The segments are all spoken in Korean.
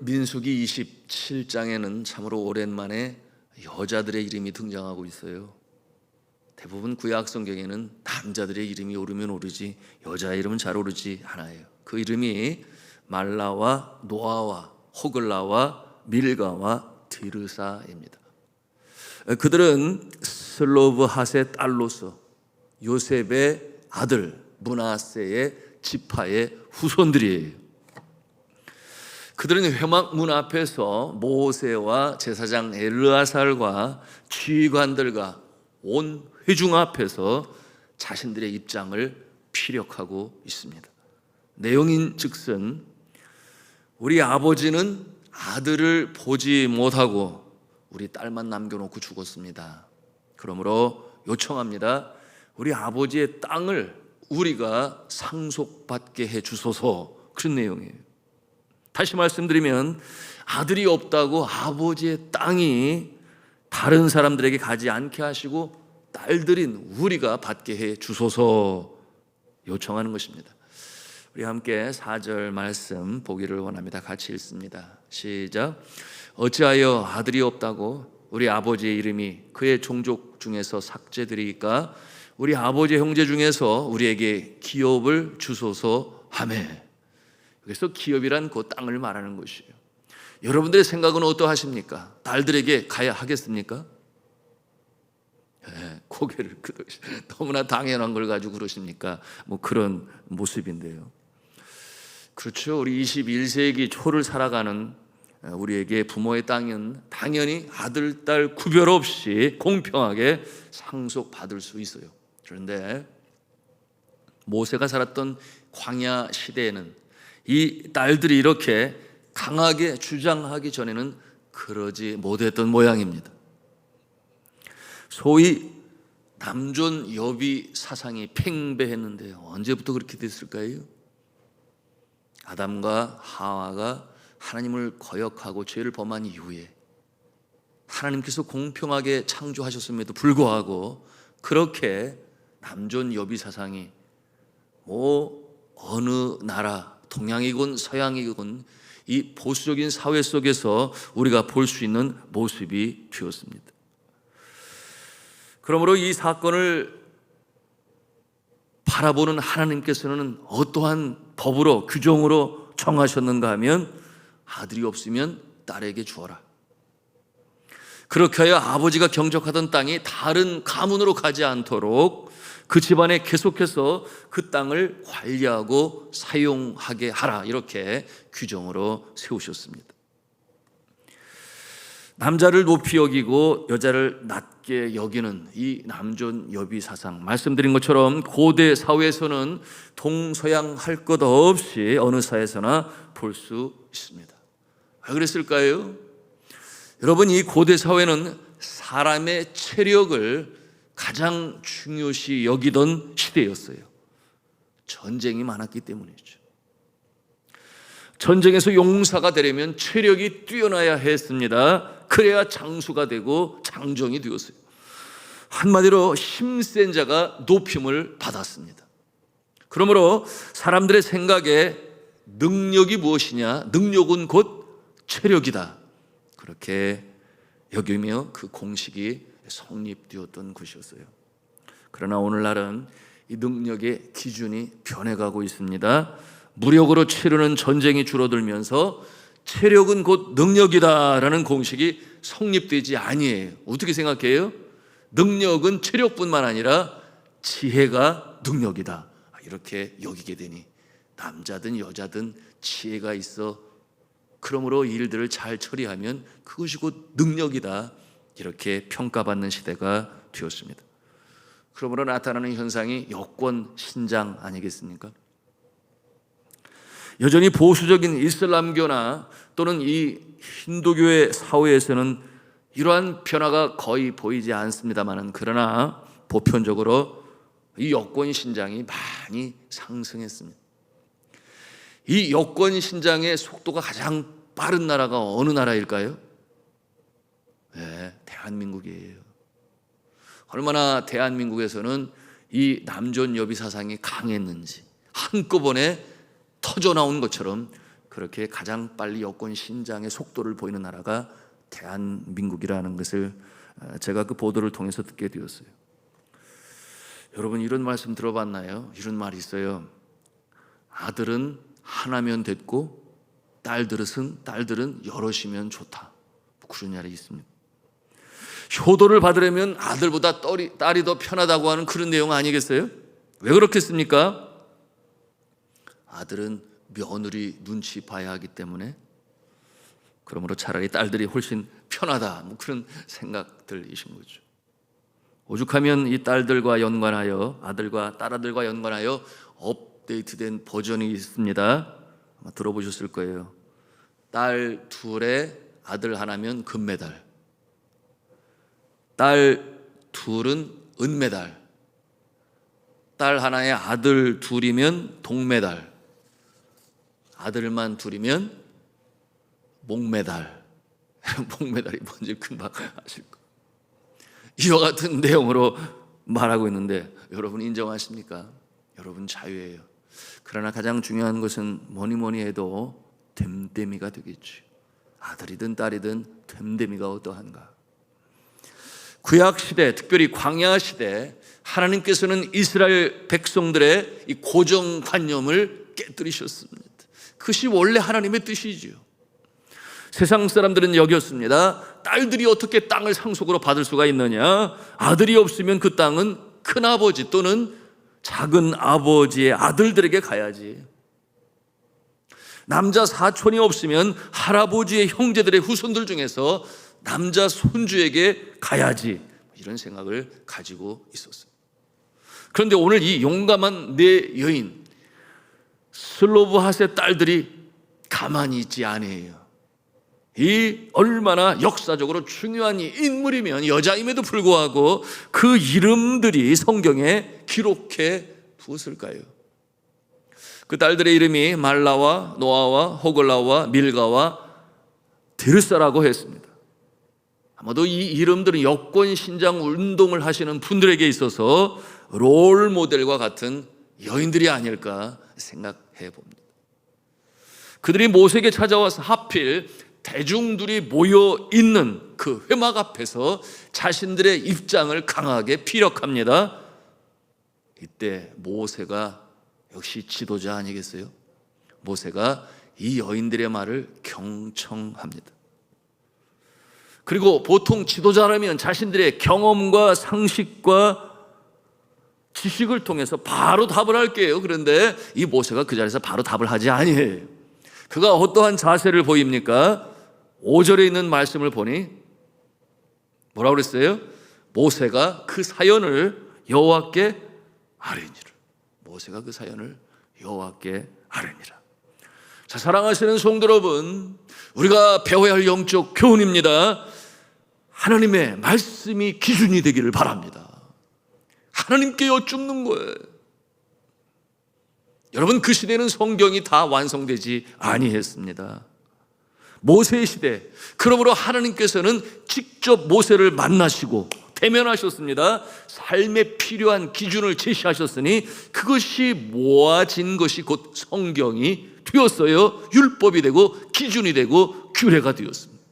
민수기 27장에는 참으로 오랜만에 여자들의 이름이 등장하고 있어요. 대부분 구약 성경에는 남자들의 이름이 오르면 오르지 여자의 이름은 잘 오르지 않아요. 그 이름이 말라와 노아와 호글라와 밀가와 디르사입니다. 그들은 슬로브핫의 딸로서 요셉의 아들 므낫세의 지파의 후손들이에요. 그들은 회막 문 앞에서 모세와 제사장 엘르아살과 지휘관들과 온 회중 앞에서 자신들의 입장을 피력하고 있습니다. 내용인 즉슨 우리 아버지는 아들을 보지 못하고 우리 딸만 남겨놓고 죽었습니다. 그러므로 요청합니다. 우리 아버지의 땅을 우리가 상속받게 해 주소서. 그런 내용이에요. 다시 말씀드리면 아들이 없다고 아버지의 땅이 다른 사람들에게 가지 않게 하시고 딸들인 우리가 받게 해 주소서 요청하는 것입니다. 우리 함께 4절 말씀 보기를 원합니다. 같이 읽습니다. 시작. 어찌하여 아들이 없다고 우리 아버지의 이름이 그의 종족 중에서 삭제되리까? 우리 아버지의 형제 중에서 우리에게 기업을 주소서 하매. 그래서 기업이란 그 땅을 말하는 것이에요. 여러분들의 생각은 어떠하십니까? 딸들에게 가야 하겠습니까? 고개를 너무나 당연한 걸 가지고 그러십니까? 뭐 그런 모습인데요. 그렇죠. 우리 21세기 초를 살아가는 우리에게 부모의 땅은 당연히 아들, 딸 구별 없이 공평하게 상속받을 수 있어요. 그런데 모세가 살았던 광야 시대에는 이 딸들이 이렇게 강하게 주장하기 전에는 그러지 못했던 모양입니다. 소위 남존 여비 사상이 팽배했는데요. 언제부터 그렇게 됐을까요? 아담과 하와가 하나님을 거역하고 죄를 범한 이후에 하나님께서 공평하게 창조하셨음에도 불구하고 그렇게 남존 여비 사상이 어느 나라 동양이건 서양이건 이 보수적인 사회 속에서 우리가 볼 수 있는 모습이 되었습니다. 그러므로 이 사건을 바라보는 하나님께서는 어떠한 법으로 규정으로 정하셨는가 하면 아들이 없으면 딸에게 주어라. 그렇게 하여 아버지가 경적하던 땅이 다른 가문으로 가지 않도록 그 집안에 계속해서 그 땅을 관리하고 사용하게 하라. 이렇게 규정으로 세우셨습니다. 남자를 높이 여기고 여자를 낮게 여기는 이 남존 여비 사상, 말씀드린 것처럼 고대 사회에서는 동서양 할 것 없이 어느 사회에서나 볼 수 있습니다. 왜 그랬을까요? 여러분, 이 고대 사회는 사람의 체력을 가장 중요시 여기던 시대였어요. 전쟁이 많았기 때문이죠. 전쟁에서 용사가 되려면 체력이 뛰어나야 했습니다. 그래야 장수가 되고 장정이 되었어요. 한마디로 힘센 자가 높임을 받았습니다. 그러므로 사람들의 생각에 능력이 무엇이냐? 능력은 곧 체력이다. 그렇게 여기며 그 공식이 성립되었던 것이었어요. 그러나 오늘날은 이 능력의 기준이 변해가고 있습니다. 무력으로 치르는 전쟁이 줄어들면서 체력은 곧 능력이다라는 공식이 성립되지 아니에요. 어떻게 생각해요? 능력은 체력뿐만 아니라 지혜가 능력이다. 이렇게 여기게 되니 남자든 여자든 지혜가 있어. 그러므로 일들을 잘 처리하면 그것이 곧 능력이다. 이렇게 평가받는 시대가 되었습니다. 그러므로 나타나는 현상이 여권 신장 아니겠습니까? 여전히 보수적인 이슬람교나 또는 이 힌두교의 사회에서는 이러한 변화가 거의 보이지 않습니다만, 그러나 보편적으로 이 여권 신장이 많이 상승했습니다. 이 여권 신장의 속도가 가장 빠른 나라가 어느 나라일까요? 네, 대한민국이에요. 얼마나 대한민국에서는 이 남존 여비 사상이 강했는지 한꺼번에 터져 나온 것처럼 그렇게 가장 빨리 여권 신장의 속도를 보이는 나라가 대한민국이라는 것을 제가 그 보도를 통해서 듣게 되었어요. 여러분, 이런 말씀 들어봤나요? 이런 말이 있어요. 아들은 하나면 됐고 딸들은 여럿이면 좋다. 그런 말이 있습니다. 효도를 받으려면 아들보다 딸이 더 편하다고 하는 그런 내용 아니겠어요? 왜 그렇겠습니까? 아들은 며느리 눈치 봐야 하기 때문에, 그러므로 차라리 딸들이 훨씬 편하다, 그런 생각들이신 거죠. 오죽하면 이 딸들과 연관하여, 아들과 딸아들과 연관하여 업데이트된 버전이 있습니다. 아마 들어보셨을 거예요. 딸 둘에 아들 하나면 금메달, 딸 둘은 은메달, 딸 하나에 아들 둘이면 동메달, 아들만 둘이면 목메달. 목메달이 뭔지 금방 아실 거예요. 이와 같은 내용으로 말하고 있는데, 여러분 인정하십니까? 여러분 자유예요. 그러나 가장 중요한 것은 뭐니 해도 됨됨이가 되겠지. 아들이든 딸이든 됨됨이가 어떠한가. 구약시대, 특별히 광야시대, 하나님께서는 이스라엘 백성들의 이 고정관념을 깨뜨리셨습니다. 그것이 원래 하나님의 뜻이지요. 세상 사람들은 여겼습니다. 딸들이 어떻게 땅을 상속으로 받을 수가 있느냐, 아들이 없으면 그 땅은 큰아버지 또는 작은 아버지의 아들들에게 가야지, 남자 사촌이 없으면 할아버지의 형제들의 후손들 중에서 남자 손주에게 가야지, 이런 생각을 가지고 있었어요. 그런데 오늘 이 용감한 네 여인 슬로브핫의 딸들이 가만히 있지 아니에요. 이 얼마나 역사적으로 중요한 인물이면 여자임에도 불구하고 그 이름들이 성경에 기록해 두었을까요? 그 딸들의 이름이 말라와 노아와 호글라와 밀가와 디르사라고 했습니다. 아마도 이 이름들은 여권 신장 운동을 하시는 분들에게 있어서 롤 모델과 같은 여인들이 아닐까 생각해 봅니다. 그들이 모세에게 찾아와서 하필 대중들이 모여 있는 그 회막 앞에서 자신들의 입장을 강하게 피력합니다. 이때 모세가 역시 지도자 아니겠어요? 모세가 이 여인들의 말을 경청합니다. 그리고 보통 지도자라면 자신들의 경험과 상식과 지식을 통해서 바로 답을 할게요. 그런데 이 모세가 그 자리에서 바로 답을 하지 아니에요. 그가 어떠한 자세를 보입니까? 5절에 있는 말씀을 보니 뭐라고 그랬어요? 모세가 그 사연을 여호와께 아뢰니라. 모세가 그 사연을 여호와께 아뢰니라. 자, 사랑하시는 성도 여러분, 우리가 배워야 할 영적 교훈입니다. 하나님의 말씀이 기준이 되기를 바랍니다. 하나님께 여쭙는 거예요. 여러분, 그 시대는 성경이 다 완성되지 아니했습니다. 모세의 시대, 그러므로 하나님께서는 직접 모세를 만나시고 대면하셨습니다. 삶에 필요한 기준을 제시하셨으니 그것이 모아진 것이 곧 성경이 되었어요. 율법이 되고 기준이 되고 규례가 되었습니다.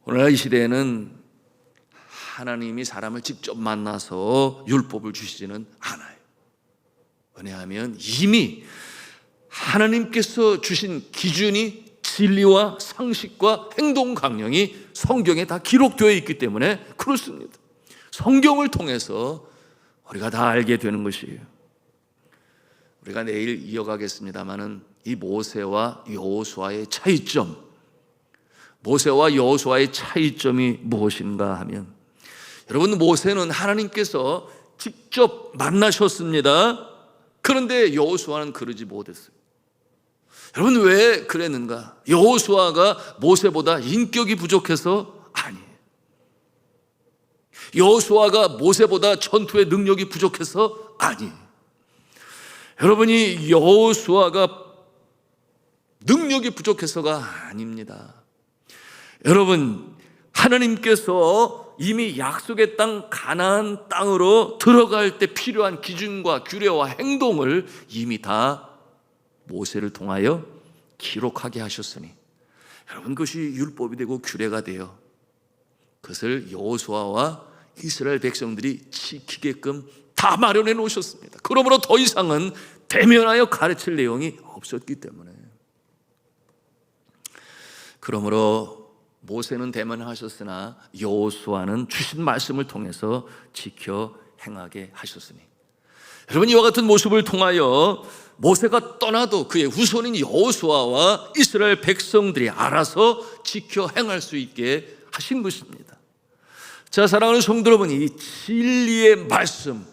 오늘날 이 시대에는 하나님이 사람을 직접 만나서 율법을 주시지는 않아요. 왜냐하면 이미 하나님께서 주신 기준이 진리와 상식과 행동 강령이 성경에 다 기록되어 있기 때문에 그렇습니다. 성경을 통해서 우리가 다 알게 되는 것이에요. 우리가 내일 이어가겠습니다마는 이 모세와 여호수아의 차이점, 모세와 여호수아의 차이점이 무엇인가 하면, 여러분, 모세는 하나님께서 직접 만나셨습니다. 그런데 여호수아는 그러지 못했어요. 여러분, 왜 그랬는가? 여호수아가 모세보다 인격이 부족해서 아니에요. 여호수아가 모세보다 전투의 능력이 부족해서 아니에요. 여러분이 여호수아가 능력이 부족해서가 아닙니다. 여러분, 하나님께서 이미 약속의 땅 가나안 땅으로 들어갈 때 필요한 기준과 규례와 행동을 이미 다 모세를 통하여 기록하게 하셨으니, 여러분, 그것이 율법이 되고 규례가 되어 그것을 여호수아와 이스라엘 백성들이 지키게끔 다 마련해 놓으셨습니다. 그러므로 더 이상은 대면하여 가르칠 내용이 없었기 때문에, 그러므로 모세는 대면하셨으나 여호수아는 주신 말씀을 통해서 지켜 행하게 하셨으니, 여러분, 이와 같은 모습을 통하여 모세가 떠나도 그의 후손인 여호수아와 이스라엘 백성들이 알아서 지켜 행할 수 있게 하신 것입니다. 자, 사랑하는 성도 여러분, 이 진리의 말씀,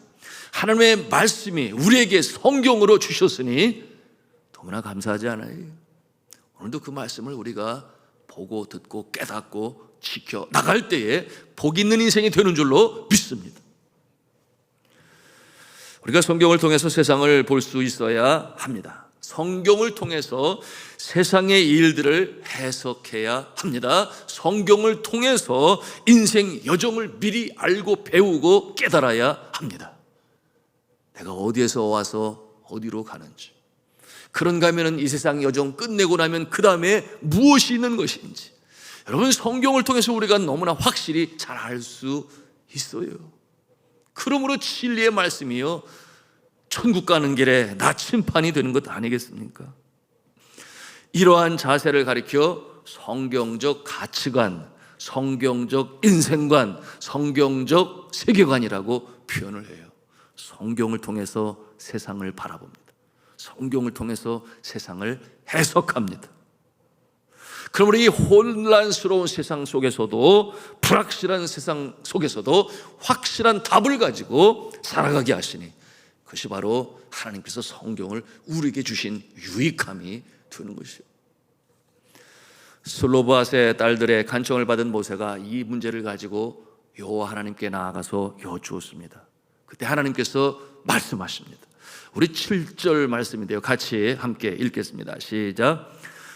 하나님의 말씀이 우리에게 성경으로 주셨으니 너무나 감사하지 않아요? 오늘도 그 말씀을 우리가 보고 듣고 깨닫고 지켜 나갈 때에 복 있는 인생이 되는 줄로 믿습니다. 우리가 성경을 통해서 세상을 볼 수 있어야 합니다. 성경을 통해서 세상의 일들을 해석해야 합니다. 성경을 통해서 인생 여정을 미리 알고 배우고 깨달아야 합니다. 내가 어디에서 와서 어디로 가는지, 그런가 하면 이 세상 여정 끝내고 나면 그 다음에 무엇이 있는 것인지, 여러분, 성경을 통해서 우리가 너무나 확실히 잘 알 수 있어요. 그러므로 진리의 말씀이요, 천국 가는 길에 나침판이 되는 것 아니겠습니까? 이러한 자세를 가리켜 성경적 가치관, 성경적 인생관, 성경적 세계관이라고 표현을 해요. 성경을 통해서 세상을 바라봅니다. 성경을 통해서 세상을 해석합니다. 그러므로 이 혼란스러운 세상 속에서도, 불확실한 세상 속에서도 확실한 답을 가지고 살아가게 하시니, 그것이 바로 하나님께서 성경을 우리에게 주신 유익함이 되는 것이요. 슬로브앗의 딸들의 간청을 받은 모세가 이 문제를 가지고 여호와 하나님께 나아가서 여쭈었습니다. 그때 하나님께서 말씀하십니다. 우리 7절 말씀인데요, 같이 함께 읽겠습니다. 시작.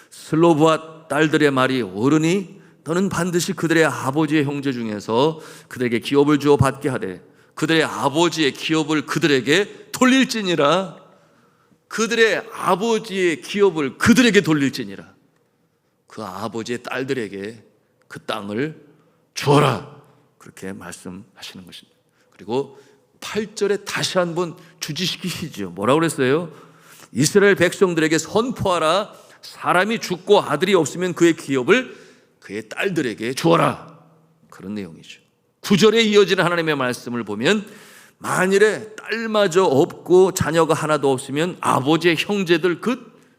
슬로브앗 딸들의 말이 옳으니 너는 반드시 그들의 아버지의 형제 중에서 그들에게 기업을 주어 받게 하되 그들의 아버지의 기업을 그들에게 돌릴지니라. 그들의 아버지의 기업을 그들에게 돌릴지니라. 그 아버지의 딸들에게 그 땅을 주어라, 그렇게 말씀하시는 것입니다. 그리고 8절에 다시 한번 주지시키시죠. 뭐라고 그랬어요? 이스라엘 백성들에게 선포하라. 사람이 죽고 아들이 없으면 그의 기업을 그의 딸들에게 주어라, 그런 내용이죠. 9절에 이어지는 하나님의 말씀을 보면, 만일에 딸마저 없고 자녀가 하나도 없으면 아버지의 형제들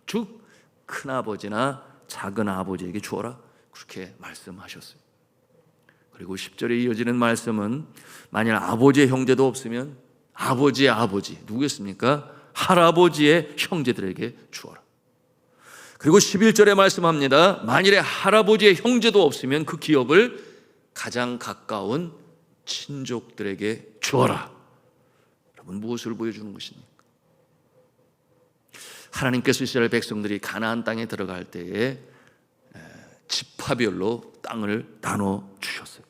즉 큰아버지나 작은아버지에게 주어라, 그렇게 말씀하셨어요. 그리고 10절에 이어지는 말씀은, 만일 아버지의 형제도 없으면 아버지의 아버지, 누구겠습니까? 할아버지의 형제들에게 주어라. 그리고 11절에 말씀합니다. 만일에 할아버지의 형제도 없으면 그 기업을 가장 가까운 친족들에게 주어라. 여러분, 무엇을 보여주는 것입니까? 하나님께서 이스라엘 백성들이 가나안 땅에 들어갈 때에 지파별로 땅을 나눠 주셨어요.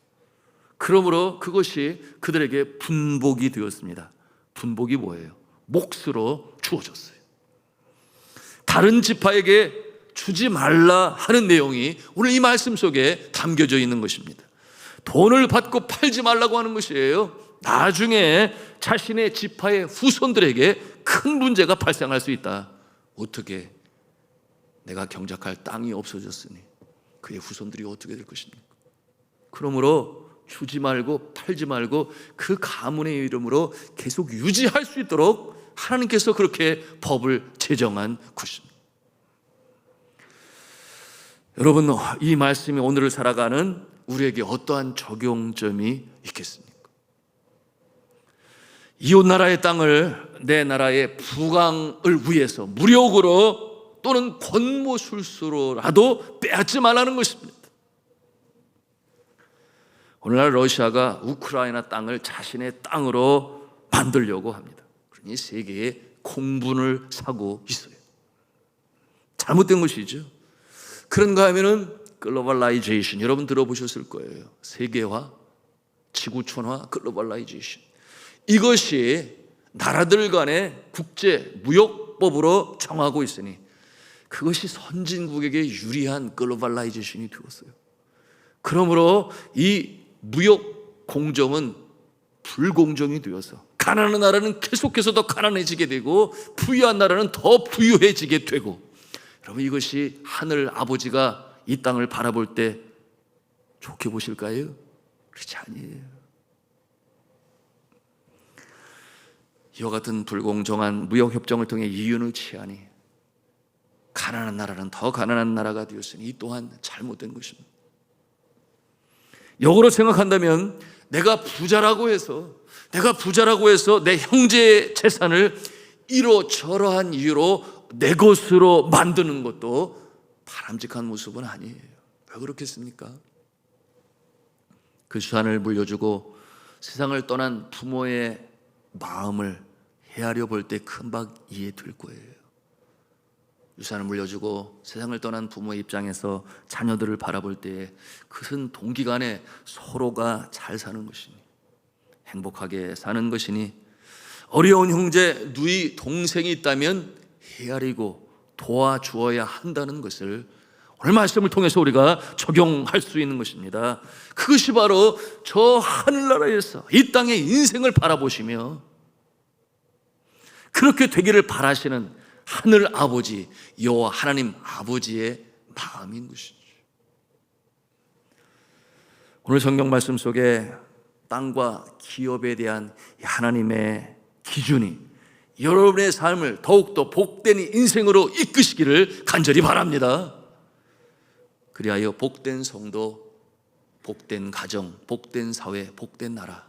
그러므로 그것이 그들에게 분복이 되었습니다. 분복이 뭐예요? 몫으로 주어졌어요. 다른 지파에게 주지 말라 하는 내용이 오늘 이 말씀 속에 담겨져 있는 것입니다. 돈을 받고 팔지 말라고 하는 것이에요. 나중에 자신의 지파의 후손들에게 큰 문제가 발생할 수 있다. 어떻게? 내가 경작할 땅이 없어졌으니 그의 후손들이 어떻게 될 것입니까? 그러므로 주지 말고 팔지 말고 그 가문의 이름으로 계속 유지할 수 있도록 하나님께서 그렇게 법을 제정한 것입니다. 여러분, 이 말씀이 오늘을 살아가는 우리에게 어떠한 적용점이 있겠습니까? 이웃 나라의 땅을 내 나라의 부강을 위해서 무력으로 또는 권모술수로라도 빼앗지 말라는 것입니다. 오늘날 러시아가 우크라이나 땅을 자신의 땅으로 만들려고 합니다. 그러니 세계에 공분을 사고 있어요. 잘못된 것이죠. 그런가 하면은 글로벌라이제이션, 여러분 들어보셨을 거예요. 세계화, 지구촌화, 글로벌라이제이션. 이것이 나라들 간의 국제 무역 무역법으로 정하고 있으니 그것이 선진국에게 유리한 글로벌라이제이션이 되었어요. 그러므로 이 무역 공정은 불공정이 되어서 가난한 나라는 계속해서 더 가난해지게 되고 부유한 나라는 더 부유해지게 되고, 여러분 이것이 하늘 아버지가 이 땅을 바라볼 때 좋게 보실까요? 그렇지 아니에요. 이와 같은 불공정한 무역협정을 통해 이윤을 취하니 가난한 나라는 더 가난한 나라가 되었으니 이 또한 잘못된 것입니다. 역으로 생각한다면 내가 부자라고 해서 내 형제의 재산을 이러저러한 이유로 내 것으로 만드는 것도 바람직한 모습은 아니에요. 왜 그렇겠습니까? 그 유산을 물려주고 세상을 떠난 부모의 마음을 헤아려 볼 때 금방 이해될 거예요. 유산을 물려주고 세상을 떠난 부모의 입장에서 자녀들을 바라볼 때 그것은 동기간에 서로가 잘 사는 것이니, 행복하게 사는 것이니, 어려운 형제, 누이, 동생이 있다면 헤아리고 도와주어야 한다는 것을 오늘 말씀을 통해서 우리가 적용할 수 있는 것입니다. 그것이 바로 저 하늘나라에서 이 땅의 인생을 바라보시며 그렇게 되기를 바라시는 하늘 아버지, 여호와 하나님 아버지의 마음인 것이죠. 오늘 성경 말씀 속에 땅과 기업에 대한 하나님의 기준이 여러분의 삶을 더욱더 복된 인생으로 이끄시기를 간절히 바랍니다. 그리하여 복된 성도, 복된 가정, 복된 사회, 복된 나라,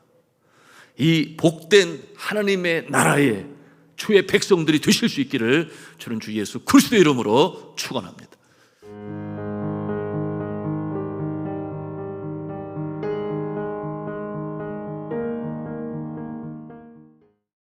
이 복된 하나님의 나라에 주의 백성들이 되실 수 있기를 저는 주 예수 그리스도의 이름으로 축원합니다.